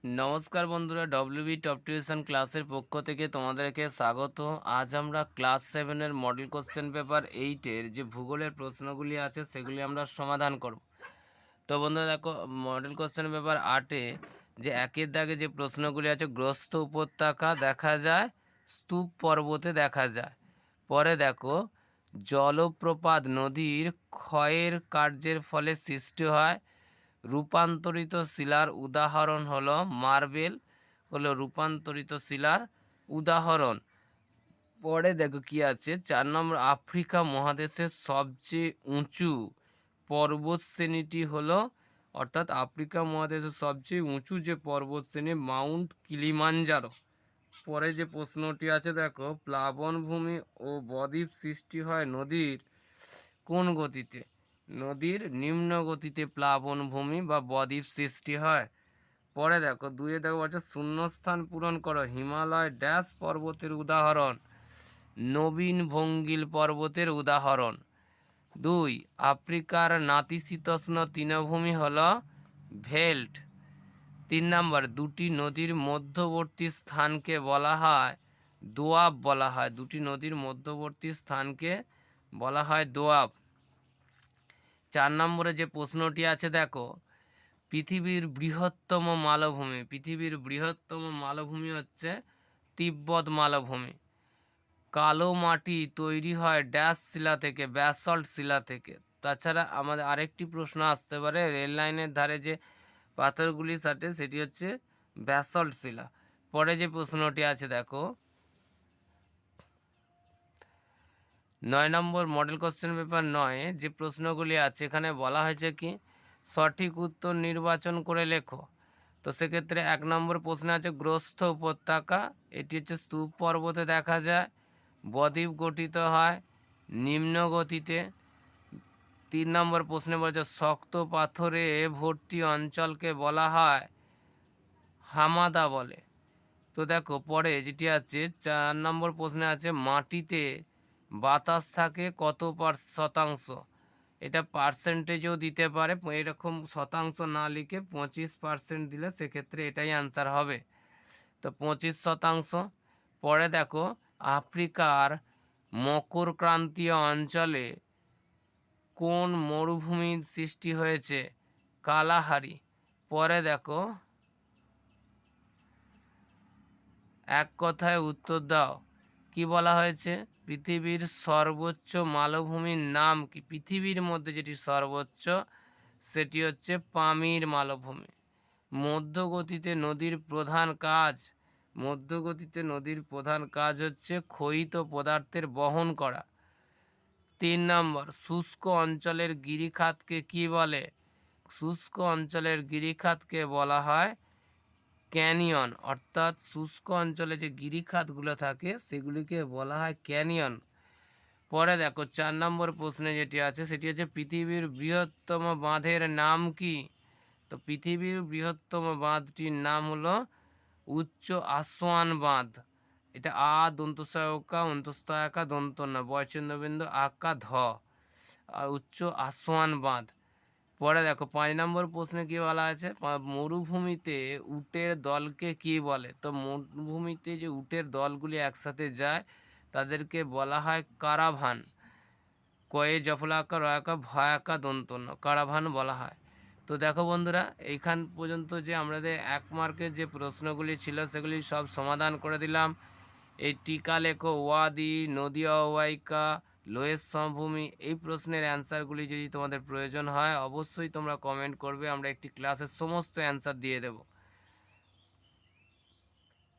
নমস্কার বন্ধুরা, WB top tuition ক্লাসের পক্ষ থেকে তোমাদেরকে স্বাগত। আজ আমরা ক্লাস 7-এর মডেল কোশ্চেন পেপার 8-এর যে ভূগোলের প্রশ্নগুলি আছে সেগুলি আমরা সমাধান করব। তো বন্ধুরা দেখো, মডেল কোশ্চেন পেপার 8-এ যে একের দাগে যে প্রশ্নগুলি আছে, গ্রস্ত উপত্যকা দেখা যায়, স্তূপ পর্বতে দেখা যায়। পরে দেখো, জলপ্রপাত নদীর ক্ষয়ের কার্যের ফলে সৃষ্টি হয়। রূপান্তরিত শিলার উদাহরণ হলো মার্বেল, হলো রূপান্তরিত শিলার উদাহরণ। পরে দেখো কি আছে, 4 নম্বর, আফ্রিকা মহাদেশের সবচেয়ে উঁচু পর্বতশ্রেণীটি হলো, অর্থাৎ আফ্রিকা মহাদেশের সবচেয়ে উঁচু যে পর্বতশ্রেণী মাউন্ট কিলিমাঞ্জারো। পরে যে প্রশ্নটি আছে দেখো, প্লাবনভূমি ও বদ্বীপ সৃষ্টি হয় নদীর কোন গতিতে? নদীর নিম্ন গতিতে প্লাবনভূমি বা বদ্বীপ সৃষ্টি হয়। পরে দেখো, দুইয়ে দেখো বলছে শূন্যস্থান পূরণ করো, হিমালয় ড্যাশ পর্বতের উদাহরণ, নবীন ভঙ্গিল পর্বতের উদাহরণ। 2, আফ্রিকার নাতিশীতোষ্ণ তৃণভূমি হল ভেল্ট। 3 নম্বর, দুটি নদীর মধ্যবর্তী স্থানকে বলা হয় দোয়াব বলা হয়। দুটি নদীর মধ্যবর্তী স্থানকে বলা হয় দোয়াব। 4 নম্বরে যে প্রশ্নটি আছে দেখো, পৃথিবীর বৃহত্তম মালভূমি। পৃথিবীর বৃহত্তম মালভূমি হচ্ছে তিব্বত মালভূমি। কালো মাটি তৈরি হয় ড্যাশ শিলা থেকে, ব্যাসল্ট শিলা থেকে। তাছাড়া আমাদের আরেকটি প্রশ্ন আসতে পারে, রেল লাইনের ধারে যে পাথরগুলি সাটে সেটি হচ্ছে ব্যাসল্ট শিলা। পরে যে প্রশ্নটি আছে দেখো, 9 নম্বর মডেল কোশ্চেন পেপার 9 যে প্রশ্নগুলি আছে এখানে বলা হয়েছে কি, সঠিক উত্তর নির্বাচন করে লেখো। তো সেক্ষেত্রে 1 নম্বর প্রশ্ন আছে গ্রস্ত উপত্যকা, এটি হচ্ছে স্তূপ পর্বতে দেখা যায়, বদ্বীপ গঠিত হয় নিম্ন গতিতে। 3 নম্বর প্রশ্নে বলেছে শক্ত পাথরে ভর্তি অঞ্চলকে বলা হয় হামাদা বলে। তো দেখো পরে যেটি আছে 4 নম্বর প্রশ্নে আছে মাটিতে বাতাস থাকে কত শতাংশ? এটা পার্সেন্টেজও দিতে পারে, এরকম শতাংশ না লিখে 25% দিলে সেক্ষেত্রে এটাই অ্যান্সার হবে। তো 25%। পরে দেখো, আফ্রিকার মকরক্রান্তীয় অঞ্চলে কোন মরুভূমির সৃষ্টি হয়েছে? কালাহারি। পরে দেখো, এক কথায় উত্তর দাও। কি বলা হয়েছে? পৃথিবীর সর্বোচ্চ মালভূমির নাম কি? পৃথিবীর মধ্যে যেটি সর্বোচ্চ সেটি হচ্ছে পামির মালভূমি। মধ্যগতিতে নদীর প্রধান কাজ, মধ্যগতিতে নদীর প্রধান কাজ হচ্ছে ক্ষয়িত পদার্থের বহন করা। 3 নম্বর, শুষ্ক অঞ্চলের গিরিখাতকে কি বলে? শুষ্ক অঞ্চলের গিরিখাতকে বলা হয় ক্যানিয়ন, অর্থাৎ শুষ্ক অঞ্চলে যে গিরিখাতগুলো থাকে সেগুলিকে বলা হয় ক্যানিয়ন। পরে দেখো 4 নম্বর প্রশ্নে যেটি আছে সেটি হচ্ছে পৃথিবীর বৃহত্তম বাঁধের নাম কি? তো পৃথিবীর বৃহত্তম বাঁধটির নাম হলো উচ্চ আসোয়ান বাঁধ। এটা দন্তস্বয়কা অন্তস্তয়কা দন্ত ন বয়চন্দ্রবিন্দু আকা ধ, আর উচ্চ আসোয়ান বাঁধ। পরে দেখো 5 নম্বর প্রশ্নে কি বলা আছে, মরুভূমিতে উটের দলকে কি বলে? তো মরুভূমিতে যে উটের দলগুলি একসাথে যায় তাদেরকে বলা হয় কারাভান। কয়ে জফলাকা রয়াকা ভয়াকা দন্তন্য কারাভান বলা হয়। তো দেখো বন্ধুরা, এইখান পর্যন্ত যে আমাদের 1 মার্কের যে প্রশ্নগুলি ছিল সেগুলি সব সমাধান করে দিলাম। এই টিকা লেখো, ওয়াদি, নদী অববাহিকা, লোয়ের সমভূমি, এই প্রশ্নের অ্যান্সারগুলি যদি তোমাদের প্রয়োজন হয় অবশ্যই তোমরা কমেন্ট করবে, আমরা একটি ক্লাসের সমস্ত অ্যান্সার দিয়ে দেবো।